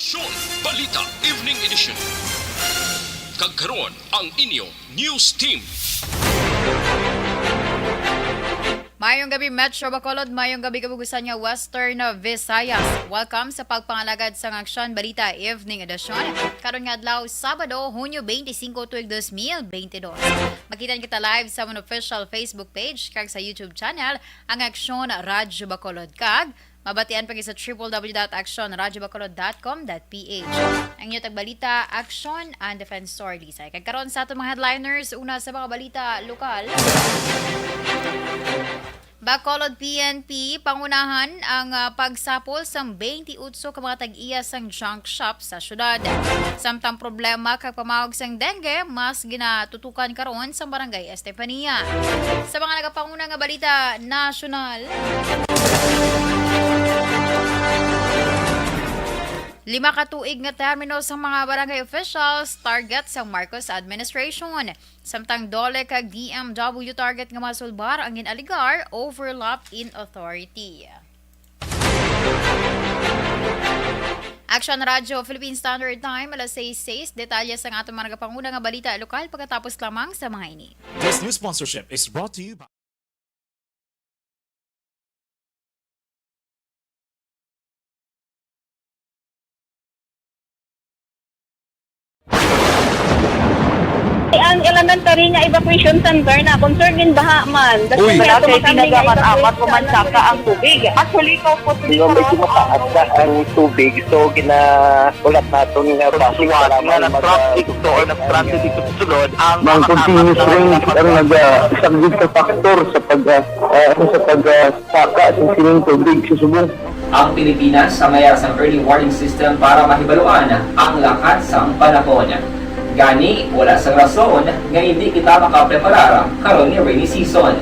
Aksyon! Balita Evening Edition. Kagkaroon ang inyong news team. Mayong gabi Metro Bacolod, mayong gabi kabugusan nga Western Visayas. Welcome sa pagpangalagad sa Aksyon Balita Evening Edition. Karon nga adlaw Sabado, Hunyo 25, tuig 2022. Makita kita live sa among official Facebook page kag sa YouTube channel ang Aksyon Radyo Bacolod kag mabatian pagi sa www.actionradyobacolod.com.ph. Ang inyong tagbalita, Action and Defense Story. Kag karon sa atong mga headliners, una sa mga balita lokal. Bacolod PNP, pangunahan ang pagsapol sa 28 ka mga tag-iya sang junk shop sa syudad. Samtang problema kag pamawag sang dengue, mas ginatutukan karon sa Barangay Estefania. Sa mga nagapanguna nga balita nasyonal, 5 katuig nga termino sa mga barangay officials target sa Marcos administration. Samtang dole kag DMW target nga masulbar ang ginaligar overlap in authority. Action Radio Philippine Standard Time, alas 6:06. Detalye sa atong mga nagapanguna nga balita lokal pagkatapos lamang sa mga ini. This new sponsorship is brought to you by ang elementary nga evacuation center na concern din baha man. Uy, kaya kay tumakaming pinagamat-amat pumansaka ang tubig. Actually, ikaw po Yung medyo mataas na ang tubig, so ginaulat natin nga Pasuwat nga nag-trap dito or nag-transit dito sa sulod ang Mang continuous range ang nag-subject sa factor sa pagsaka sa sining tubig sa subong. Ang Pilipinas sa mayroon ng early warning system para mahibaluan ang lakas ng panahon. Gani, wala sa rason nga hindi kita makapreparar karon ni rainy season.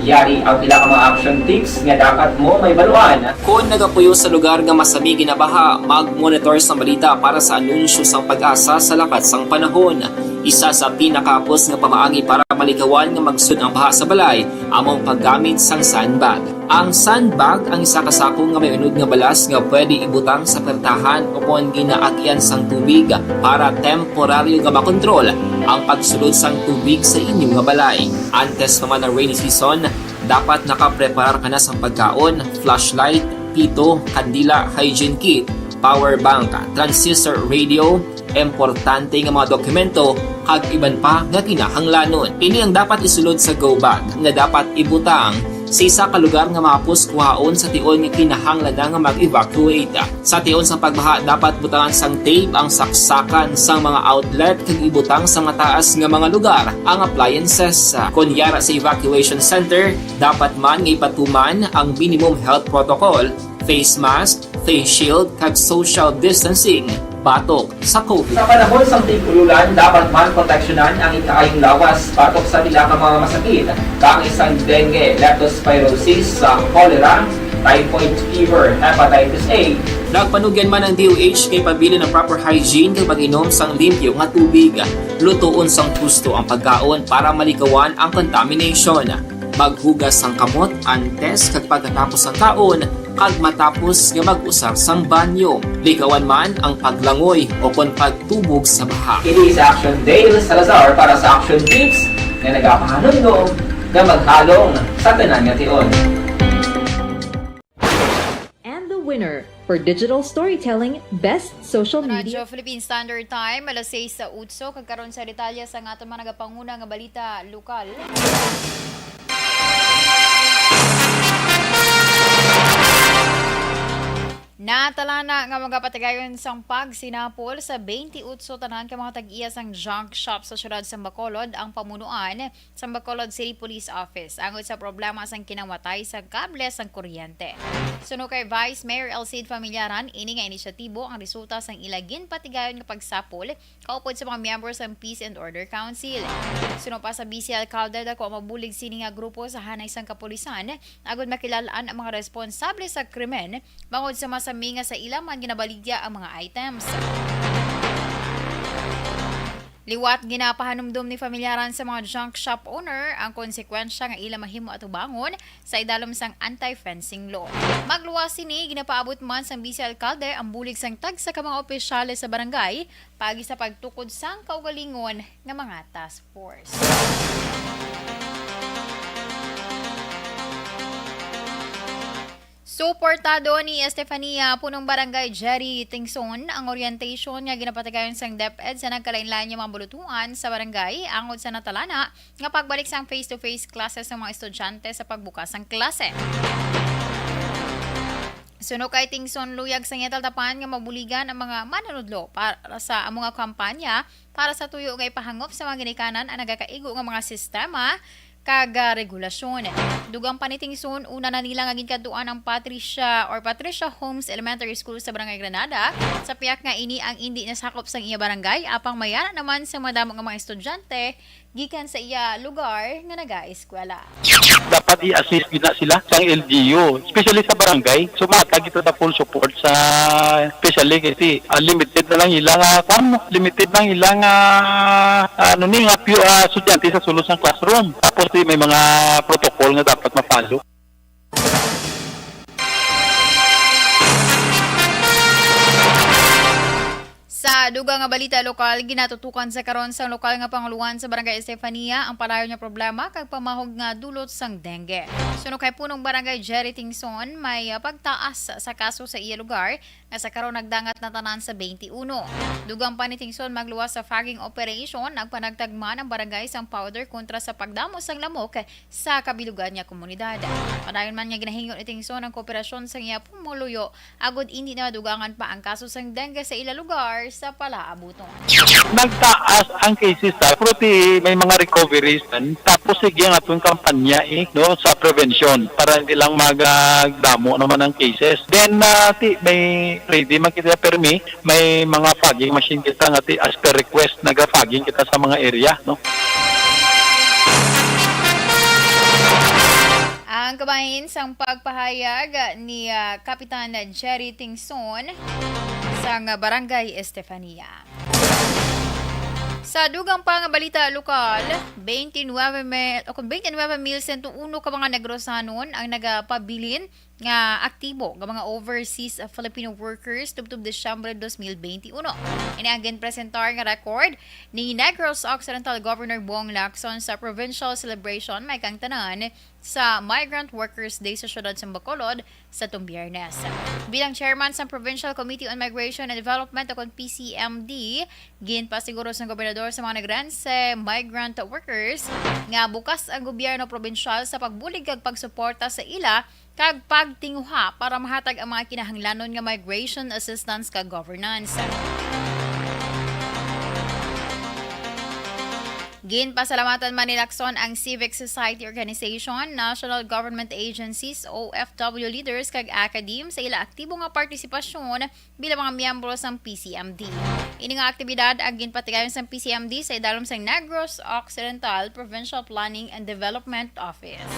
Yari ang pila ka mga action tips nga dapat mo may baluan. Kung nagapuyo sa lugar nga masami ginabaha, mag-monitor sa balita para sa anunsyo sang pag-asa sa lakas ng panahon. Isa sa pinakapos nga pamaagi para malikawan nga magsud ang baha sa balay, among paggamit sang sandbag. Ang sandbag ang isa ka sako nga may unod nga balas nga pwede ibutang sa pertahan upon ginaagyan sang tubig para temporaryo nga makontrol ang pagsulod sang tubig sa inyong nga balay. Antes naman ng rainy season, dapat nakapreparar ka na sang pagkaon, flashlight, pito, kandila, hygiene kit, power bank, transistor radio, importante nga mga dokumento kag iban pa nga kinahanglanon. Ini ang dapat isulod sa go bag nga dapat ibutang sa isa ka lugar nga mapos kuhaon sa tion nga kinahanglan nga mag-evacuate. Sa tion sa pagbaha dapat butangan sang tape ang saksakan sang mga outlet kag ibutang sa mataas nga mga lugar ang appliances. Kunyara sa evacuation center, dapat man nga ipatuman ang minimum health protocol, face mask, face shield kag social distancing batok sa COVID. Sa panahon sa tigululan, dapat man proteksyonan ang ikaayong lawas batok sa pila ka mga masakit, kang isang dengue, leptospirosis, cholera, typhoid fever, hepatitis A. Nagpanugyan man ang DOH kay pabili ng proper hygiene kay pag-inom sang limpyo nga tubig. Lutuon sang gusto ang pagkaon para malikawan ang contamination. Maghugas sang kamot antes kag pagkatapos ang kaon kag matapos nga mag-usar sang banyo. Likawan man ang paglangoy o kon pagtubog sa baha. It is Action Dale Salazar para sa Action Tips nga nagapahanong nga maghalong sa tanan nga tion. And the winner for Digital Storytelling Best Social Media. Radio Philippine Standard Time, alas 6 sa utso. Kagkaroon sa detalye sa atong mga nagapanguna nga balita lokal. Natalana nga mga patigayon sang pagsinapol sa 28 tanan ka mga tag-iya sang junk shop sa syudad sa Bacolod ang pamunuan sa Bacolod City Police Office angod sa problema sang kinamatay sa kable sang kuryente. Suno kay Vice Mayor Elcid Familiaran, ini nga inisyatibo ang resulta sang ilagin patigayon nga pagsapol kaupod sa mga miyembro sang Peace and Order Council. Suno pa sa BC Alcalde dako mabulig sini nga grupo sa hanay sang kapulisan agud makilalaan ang mga responsable sa krimen bangod sa masami nga sa ilaman ginabaligya ang mga items. Liwat ginapahanumdum ni familyaran sa mga junk shop owner ang konsekwensya nga ila mahimo ato bangon sa idalom sang anti-fencing law. Magluwas sini ginapaabot man sang Vice Alcalde ang bulig sang tagsa ka mga opisyales sa barangay pagi sa pagtukod sang kaugalingon nga mga task force. Suportado ni Estefania punong barangay Jerry Tingson ang orientation nga ginapatigayon sang DepEd sa nagkalain-lain nga mga bulutuan sa barangay angod sa natalana nga pagbalik sang face-to-face classes ng mga estudyante sa pagbukas ng klase. Suno kay Tingson luyag sa taltapan nga mabuligan ang mga manunudlo para sa mga kampanya para sa tuyo nga ipahangop sa mga ginikanan ang nagakaigo nga mga sistema kaga regulasyon. Dugang panitingson, una na nila nga ginkaduan ang Patricia Homes Elementary School sa Barangay Granada. Sa piyak nga ini ang hindi nasakop sa iya barangay, apang mayara naman sa madamo nga mga estudyante gikan sa iya lugar nga naga-eskwela. Dapat i-assist gina sila sa LGU, especially sa barangay. Sumatag ito na full support sa especially kasi limited na lang ilang limited lang ilang estudyante sa sulod ng classroom. Tapos may mga protocol nga dapat mapalo. Sa dugang nga balita lokal, ginatutukan sa karon sa lokal nga panguluan sa Barangay Estefania ang palayo nga problema kag pamahog nga dulot sang dengue. Suno kay punong Barangay Jerry Tingson, may pagtaas sa kaso sa iya lugar nga sa karon nagdangat na tanan sa 21. Dugang pa ni Tingson magluwas sa fogging operation, nagpanagtagman ang barangay sang powder kontra sa pagdamo sang lamok sa kabilugan nga komunidad. Padayon man nga ginahingon ni Tingson ang kooperasyon sa iya pumuluyo agud hindi na madugangan pa ang kaso sang dengue sa ila lugar sa palaabuton. Nagtaas ang cases pero may mga recoveries tapos sige ang atong kampanya sa prevention para hindi lang magdamo naman ang cases. Then may ready makita permi, may mga fogging machine kita nga as per request naga-fogging kita sa mga area, no. Ang kabahin sang pagpahayag ni Kapitan Jerry Tingson sang Barangay Estefania. Sa dugang pang balita lokal, 29,101 ka mga negrosanon ang nagapabilin nga aktibo nga mga overseas Filipino workers tubtub Desyembre 2021. Iniangin presentar nga record ni Negros Occidental Governor Bong Lacson sa provincial celebration may kang tanan sa Migrant Workers Day sa siyudad sa Bacolod sa Biyernes. Bilang chairman sa Provincial Committee on Migration and Development o PCMD, ginpasiguro sa gobernador sa mga nagranse migrant workers nga bukas ang gobyerno probinsyal sa pagbulig kag pagsuporta sa ila kag pagtinguha para mahatag ang mga kinahanglanon nga migration assistance kag governance. Ginpasalamatan man ni Lacson ang Civic Society Organization, National Government Agencies, OFW leaders kag academe sa ila aktibo nga partisipasyon bilang mga miyembro sang PCMD. Ini nga aktibidad ang ginpatigayon sang PCMD sa idalom sang Negros Occidental Provincial Planning and Development Office.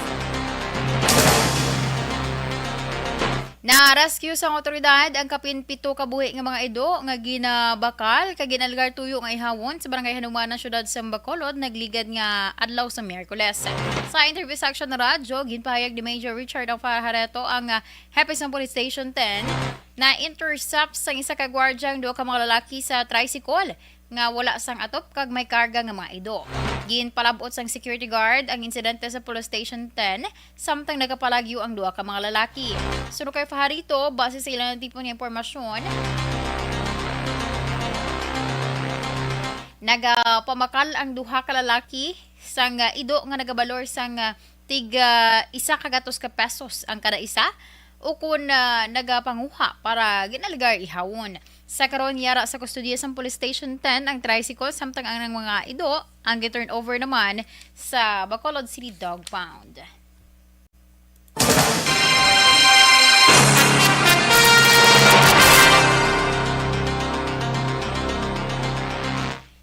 Na-rescue sa otoridad ang kapinpito kabuhi nga mga ido nga ginabakal kag ginalgar tuyo nga ihawon sa barangay Hanumanan syudad sa Bacolod nagligad nga adlaw sa Miyerkules. Sa interview sa Action na Radyo, ginpahayag ni Major Richard Alfajareto ang hepe sa Police Station 10 na intercept sang isa ka gwardyang duha ka mga lalaki sa tricycle nga wala sang atop kag may karga nga mga ido. Ginpalabot sang security guard ang insidente sa Police Station 10 samtang nagapalagyo ang duha ka mga lalaki. Suno kay Fajarito, base sa ilang tipo ng impormasyon, nagapamakal ang duha ka lalaki sang ido nga nagabalor sang tiga 100 pesos ang kada isa o kung nagapanguha para ginalgar ihawon. Sa karon yara sa kustodiya sa Police Station 10 ang tricycle samtang ang mga ido ang gi-turn over naman sa Bacolod City Dog Pound.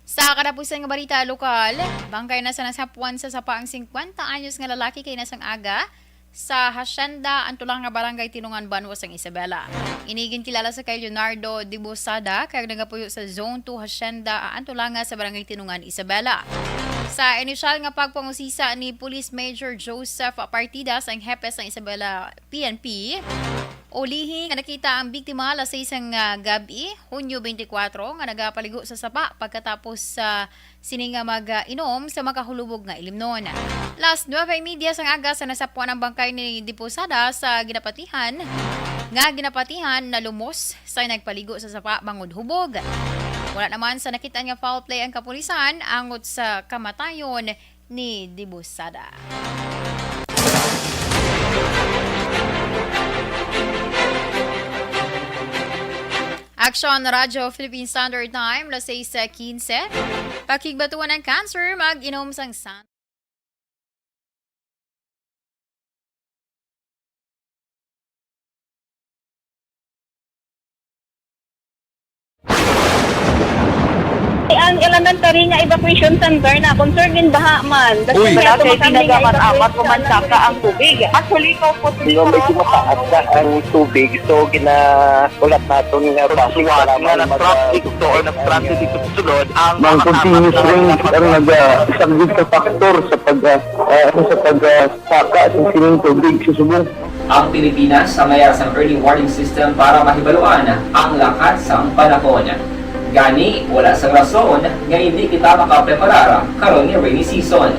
Sa katapusan nga balita lokal, bangkay na sa nasapuan sa sapaang 50 anyos nga lalaki kay nasang aga sa Hacienda Antulang nga Barangay Tinungan, Banwa sang Isabela. Inigin kilala sa kay Leonardo de Bosada kay nagapuyo sa Zone 2 Hacienda Antulanga sa Barangay Tinungan, Isabela. Sa inisyal nga pagpangusisa ni Police Major Joseph Partidas ang hepe ng Isabela PNP, ulihi nga nakita ang biktima alas 6 nga gabi, Hunyo 24, nga nagapaligo sa sapa pagkatapos sa sininga mag-inom sa makahulubog nga ilimnon. Last 9:30 sang aga sa nasapuan ang bangkay ni Deposada sa ginapatihan na lumos sa nagpaligo sa sapa bangod hubog. Wala naman sa nakita nga foul play ang kapulisan angot sa kamatayon ni Deposada. Action Radyo Philippine Standard Time, alas 6:15. Pakigbatuan ng cancer, mag-inom sang san. Ang elementary nga evacuation center na concern din baha man. Uy. Kaya Kasi tumakami nga tinagaman amat evacuation pumansaka ang tubig. Actually, ikaw po medyo mataas na ang tubig. So, ulat natin nga traffic para nga ng traffic to or nag-transit dito sa sulod ang Mang continuous rain ang nag-isang sa factor sa pagsaka at sining tubig sa subong. Ang Pilipinas sa mayas ang early warning system para mahibaluan ang lakat sang panahon. Gani, wala sa rason nga hindi kita makapreparara karon ni rainy season.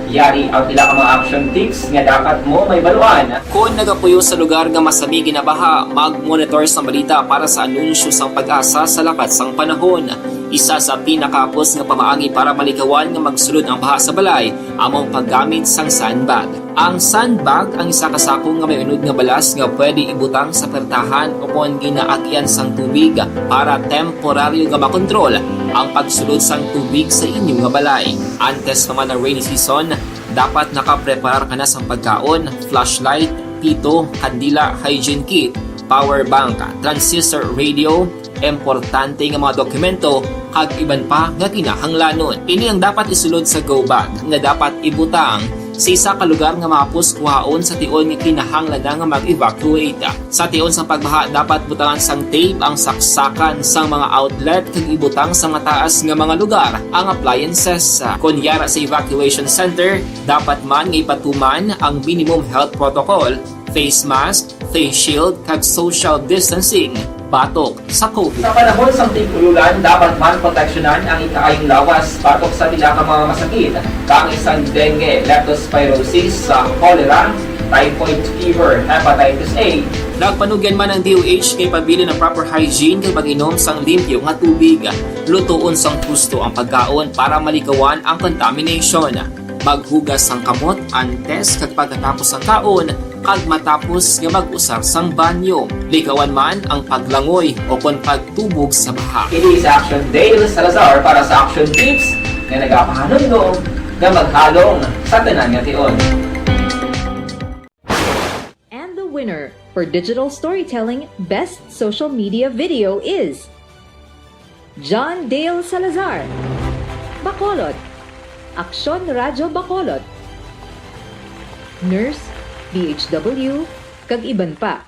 Yari ang pila ka mga action tips nga dapat mo may baluan. Kung nagapuyo sa lugar nga masabi ginabaha, mag-monitor sa balita para sa anunsyo sang pag-asa sa lakat sang panahon. Isa sa pinakapos nga pamaagi para malikawan nga magsulod ang baha sa balay, among paggamit sang sandbag. Ang sandbag ang isa kasakong nga may unod nga balas nga pwede ibutang sa pertahan upon ginaagyan sang tubig para temporaryo nga makontrol ang pagsulod sang tubig sa inyong nga balay. Antes naman ng rainy season, dapat nakapreparar ka na sa pagkaon, flashlight, pito, kandila, hygiene kit, power bank, transistor radio, importante nga mga dokumento kag iban pa nga kinahanglanon. Ini ang dapat isulod sa go bag nga dapat ibutang sa isa ka lugar nga mapus kuhaon sa tion nga kinahanglan nga mag-evacuate. Sa tion sa pagbaha dapat butangan sang tape ang saksakan sang mga outlet kag ibutang sa mataas nga mga lugar ang appliances. Kunyara sa evacuation center, dapat man nga ipatuman ang minimum health protocol, face mask, face shield kag social distancing. Batok sa COVID. Sa panahon sa tigululan, dapat man proteksyonan ang ikaayong lawas batok sa pila ka mga masakit. Kang isang dengue, leptospirosis, cholera, typhoid fever, hepatitis A. Nagpanugyan man ang DOH kay pabili ng proper hygiene kay pag-inom sang limpyo nga tubig. Lutuon sang husto ang pagkaon para malikawan ang contamination. Maghugas sang kamot antes kag pagkatapos ang kaon kag matapos nga mag-usar sang banyo. Likawan man ang paglangoy o kon pagtubog sa baha. Ini sa Action Dale Salazar para sa action tips nga nagapahanong nga maghalong sa tanan nga tion. And the winner for Digital Storytelling Best Social Media Video is John Dale Salazar, Bacolod, Aksyon Radyo Bacolod, Nurse, DHW, kag iban pa.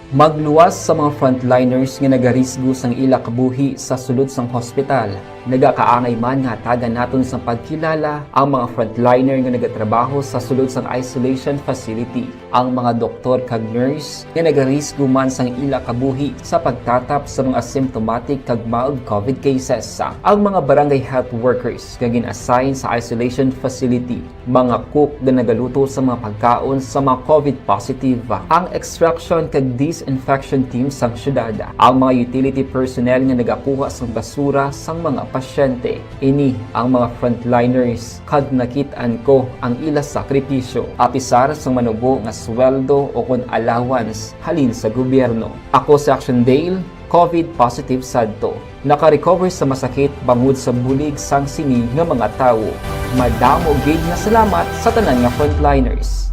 Magluwas sa mga frontliners nga nagarisgo sang ila kabuhi sa sulod sang hospital. Nagakaangay man nga tagan naton sa pagkilala ang mga frontliner nga nagatrabaho sa sulod sang isolation facility. Ang mga doktor kag nurse nga nagarisgo man sang ila kabuhi sa pagtatap sa mga symptomatic kag mild COVID cases. Ang mga barangay health workers nga gin-assign sa isolation facility, mga cook nga nagaluto sa mga pagkaon sa mga COVID positive, ang extraction kag disinfection team sang syudad, ang mga utility personnel nga nagakuha sang basura sang mga pasyente. Ini ang mga frontliners kag nakitaan ko ang ila sakripisyo apisar sang manubo nga sweldo o kon allowance halin sa gobyerno. Ako si Action Dale, COVID positive sadto. Naka-recover sa masakit bangod sa bulig sang sini nga mga tawo. Madamo gid nga salamat sa tanan nga frontliners.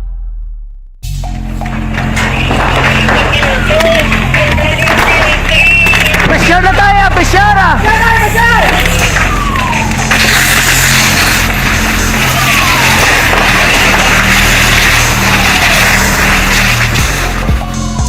Pressure na tayo! Pressure!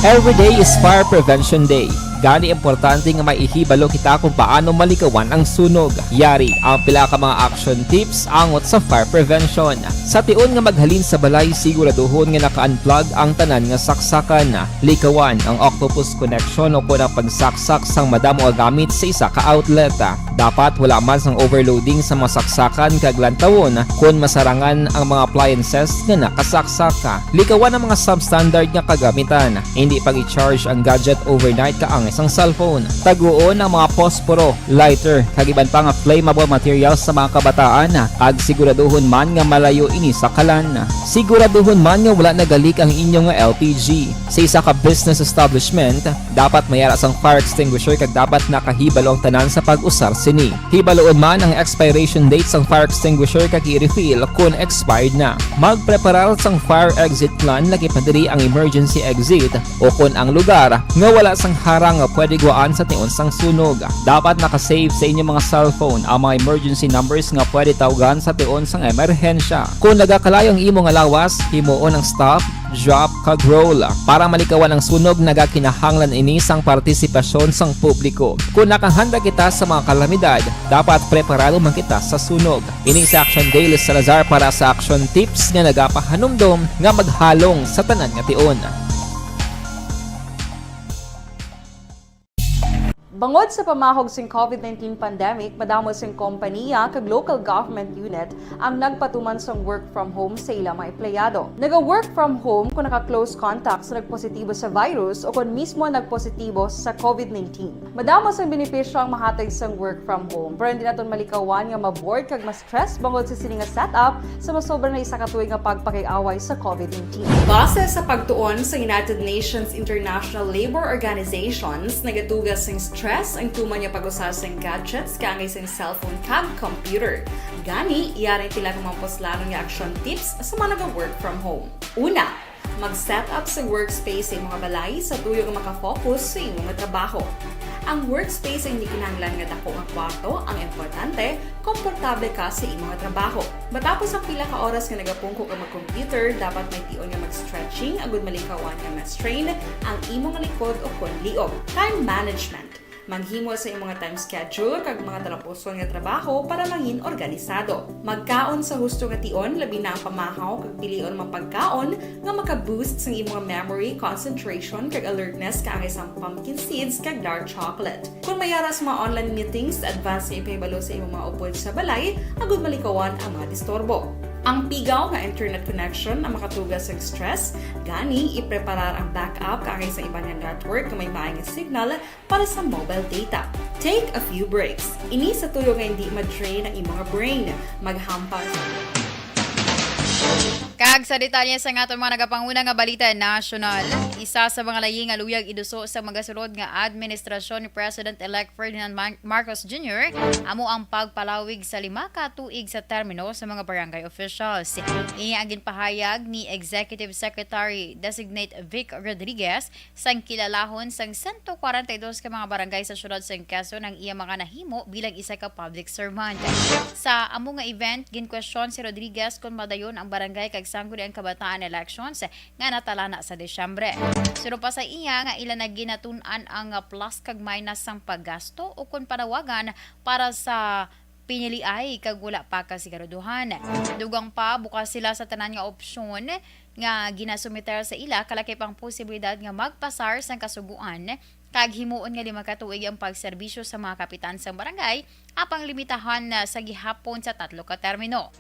Every day is Fire Prevention Day. Gani importante nga maihibalo kita kung paano malikawan ang sunog. Yari ang pila ka mga action tips angot sa fire prevention. Sa tion nga maghalin sa balay, siguraduhon nga naka-unplug ang tanan nga saksakan. Likawan ang octopus connection o kung ang pagsaksak sang madamo nga gamit sa isa ka outlet. Dapat wala man sang overloading sa mga saksakan kag lantawon kung masarangan ang mga appliances nga nakasaksaka. Likawan ang mga substandard nga kagamitan. Hindi pag i-charge ang gadget overnight kaang isang cellphone. Taguon ang mga posporo, lighter, kag iban pa nga flammable materials sa mga kabataan. Kag siguraduhon man nga malayo ini sa kalan. Siguraduhon man nga wala nagalik ang inyong LPG. Sa isa ka business establishment, dapat mayara sang fire extinguisher kag dapat nakahibalo ang tanan sa pag-usar sini. Hibaloon man ang expiration date sang fire extinguisher kag i-refill kung expired na. Magpreparar sang fire exit plan lagi pa diri ang emergency exit o kung ang lugar nga wala sang harang nga pwede guwaan sa tion sang sunog. Dapat nakasave sa inyong mga cellphone ang mga emergency numbers nga pwede tawagan sa tion sang emerhensya. Kung nagakalayo ang imo nga lawas, himuon ang stop, drop, kag roll. Para malikawan ang sunog, nagakinahanglan ini sang partisipasyon sang publiko. Kung nakahanda kita sa mga kalamidad, dapat preparado man kita sa sunog. Ini sa Action Daily Salazar para sa action tips nga nagapahanumdom nga maghalong sa tanan nga tion. Bangod sa pamahog sing COVID-19 pandemic, madamo sing kompanya kag local government unit ang nagpatuman sang work from home sa ilang mga empleyado. Naga-work from home kung naka-close contact sa nagpositibo sa virus o kung mismo nagpositibo sa COVID-19. Madamo sang benepisyo ang mahatag sang work from home, pero hindi naton malikawan nga ma-bored kag ma-stress bangod sa sini nga setup sa masobra na isa ka tuig nga pagpakiaway sa COVID-19. Base sa pagtuon sa United Nations International Labor Organizations, nagatugas sing stress ang tuman niya pag-usar sa gadgets kaangay sa cellphone kag computer. Gani, iyari tila kung mamposlalong nga action tips sa mga nag-work from home. Una, mag-set up sa workspace sa imong balay sa tuyo nga makafocus sa imong trabaho. Ang workspace ay hindi kinahanglan nga dako nga kwarto, ang importante, komportable ka sa imong trabaho. Matapos ang pila ka oras nga nagapungko ka mag-computer, dapat may tion nga mag-stretching agud malikawan nga ma-strain ang imong likod o kon liog. Time management. Maghimo sa imong time schedule kag mga talapuson nga trabaho para mangin organisado. Magkaon sa husto nga tion, labi na ang pamahaw kag pilion mang pagkaon nga maka-boost sa imong memory, concentration kag alertness kaangay sa pumpkin seeds kag dark chocolate. Kung mayara sa mga online meetings, advance sa ipahibalo sa imong mga upod sa balay, agud malikawan ang mga disturbo. Ang pigaw nga internet connection ang makatugas sa stress, gani ipreparar ang backup kaangay sa ibang network nga may maayong signal para sa mobile data. Take a few breaks. Ini sa tuyo nga hindi ma-drain ang imong brain. Maghampas. Kag sa detalye sa nga itong mga nagapanguna nga balita national, isa sa mga layi nga luyag iduso sa magasulod nga administrasyon ni President-elect Ferdinand Marcos Jr. amo ang pagpalawig sa 5 ka tuig sa termino sa mga barangay officials. Ini ang ginpahayag ni Executive Secretary Designate Vic Rodriguez sang kilalahon sang 142 ka mga barangay sa syudad sa Quezon ang iya mga nahimo bilang isa ka public servant. Sa amo nga event, ginkwestiyon si Rodriguez kung madayon ang barangay kag sangguniang kabataan elections nga natalana sa Desyembre. Sino pa sa iya nga ilan na ginatun-an ang plus kag minus sang paggasto o kung panawagan para sa pinili ay kag wala pa kasiguraduhan. Dugang pa bukas sila sa tanan nga opsyon nga ginasumiter sa ila kalaki pang posibilidad nga magpasar sang kasuguan kag himuon nga 5 ka tuig ang pagserbisyo sa mga kapitan sa barangay apang limitahan na sa gihapon sa 3 ka termino.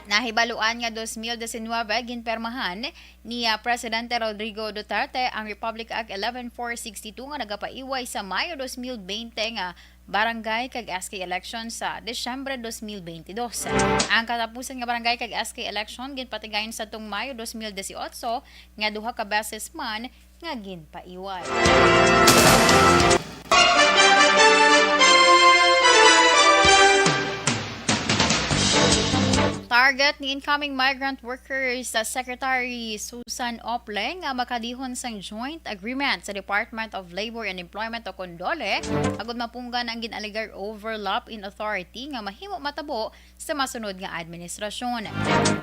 Nahibaluan nga 2019 ginpermahan ni Presidente Rodrigo Duterte ang Republic Act 11462 nga nagapaiway sa Mayo 2020 nga barangay kag SK election sa Desyembre 2022. Ang katapusan nga barangay kag SK election ginpatigayon sa tung Mayo 2018 nga 2 ka beses man nga ginpaiway. Target ni incoming migrant workers sa Secretary Susan Ople nga makadihon sang joint agreement sa Department of Labor and Employment o Condole agud mapunggan ang ginaligar overlap in authority nga mahimo matabo sa masunod nga administrasyon.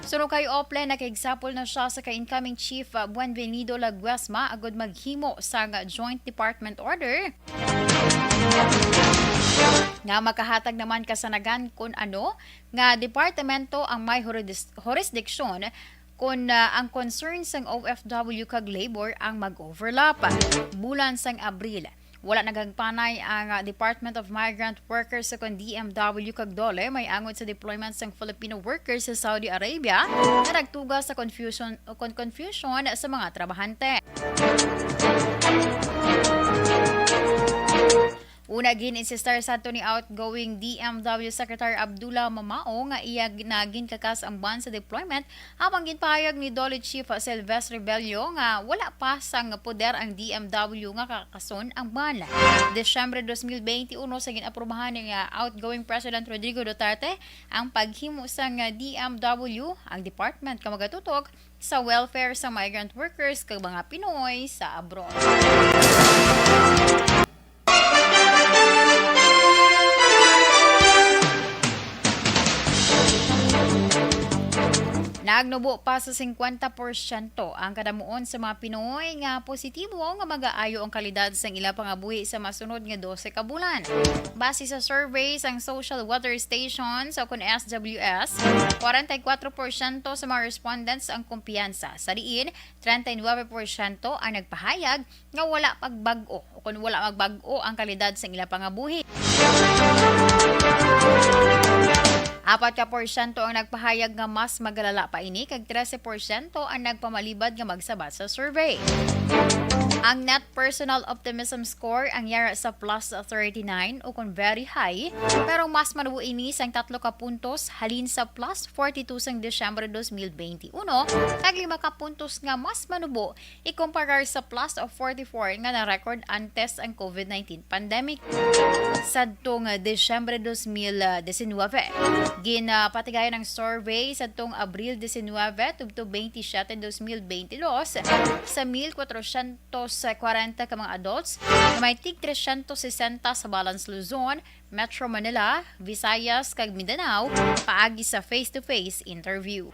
Suno kay Ople nakigsapol na siya sa ka-incoming Chief Buenvenido Laguesma agud maghimo sa joint department order nga makahatag naman kasanagan kung ano nga departamento ang may jurisdiction kung ang concerns sang OFW kag labor ang mag-overlap. Bulan sang Abril, wala nagagpanay ang Department of Migrant Workers sa DMW kag DOLE may angod sa deployment sang Filipino workers sa Saudi Arabia na nagtuga sa confusion sa mga trabahante. Una gin-insistar sa ni outgoing DMW Secretary Abdullah Mamao nga iya ginagin kakas ang ban sa deployment habang ginpahayag ni DOLE Chief Silvestre Bello nga wala pa sang poder ang DMW nga kakason ang ban. Desyembre 2021 sa ginaprubahan ni outgoing President Rodrigo Duterte ang paghimo sang DMW ang department nga magatutok sa welfare sa migrant workers kag mga Pinoy sa abroad. Nagnubo pa sa 50% ang kadamuon sa mga Pinoy nga positibo nga mag-aayo ang kalidad sa ila pangabuhi sa masunod nga 12 ka bulan. Base sa survey sang Social Weather Station sa SWS, 44% sa mga respondents ang kumpiyansa. Sa diin, 39% ang nagpahayag nga wala pagbag-o o kung wala magbag-o ang kalidad sa ila pangabuhi. 4% ang nagpahayag nga mas magalala pa ini kag 13% ang nagpamalibad nga magsabat sa survey. Ang net personal optimism score ang yara sa plus 39 o kung very high, pero mas manubo ini sang 3 ka puntos halin sa plus 42 sang Desyembre 2021 kag 5 ka puntos nga mas manubo ikumparar sa plus of 44 nga na-record antes ang COVID-19 pandemic. Sadtong Desyembre 2019, ginapatigayon ng survey sadtong Abril 19 tubto 27 2022 sa 1,440 ka mga adults na may tig 360 sa Balance Luzon, Metro Manila, Visayas kag Mindanao paagi sa face-to-face interview.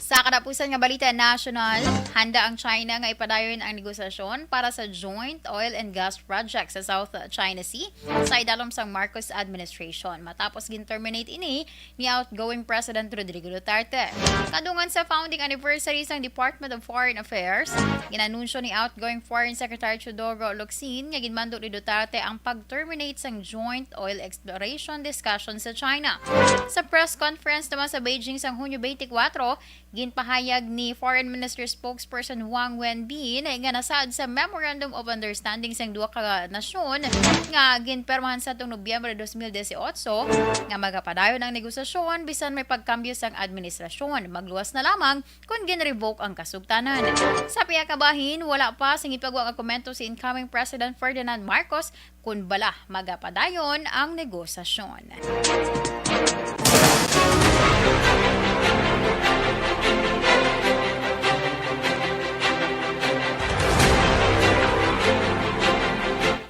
Sa katapusan nga balita national, handa ang China nga ipadayon ang negosasyon para sa joint oil and gas project sa South China Sea sa idalom sang Marcos administration matapos gin-terminate ini ni outgoing President Rodrigo Duterte. Kadungan sa founding anniversary sang Department of Foreign Affairs, ginanunsyo ni outgoing Foreign Secretary Teodoro Locsin nga ginmando ni Duterte ang pag-terminate sang joint oil exploration discussion sa China. Sa press conference naman sa Beijing sang Hunyo 24, ginpahayag ni Foreign Minister spokesperson Wang Wenbin nga nasaad sa Memorandum of Understanding sang duha ka nasyon nga ginpermahan sa Nobyembre 2018 nga magapadayon ang negosasyon bisan may pagkambyo sang administrasyon. Magluwas na lamang kung gin-revoke ang kasugtanan. Sa piya ka bahin, wala pa sing ipagwa ang komento si incoming President Ferdinand Marcos kung bala magapadayon ang negosasyon.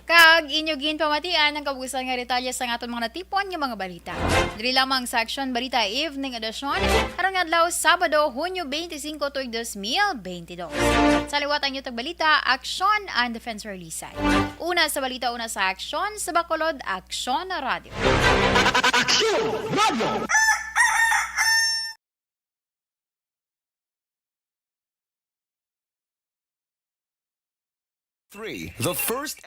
Kag inyo ginpamatian ang kabusan nga detalye sa aton mga natipon nga mga balita. Diri lamang sa Aksyon Balita Evening Edition karong adlaw Sabado, Hunyo 25, 2022. Sa liwat ang inyong balita, Aksyon and Defense Release. Una sa balita, una sa Aksyon sa Bacolod, Aksyon na Radio. Action Radio! The first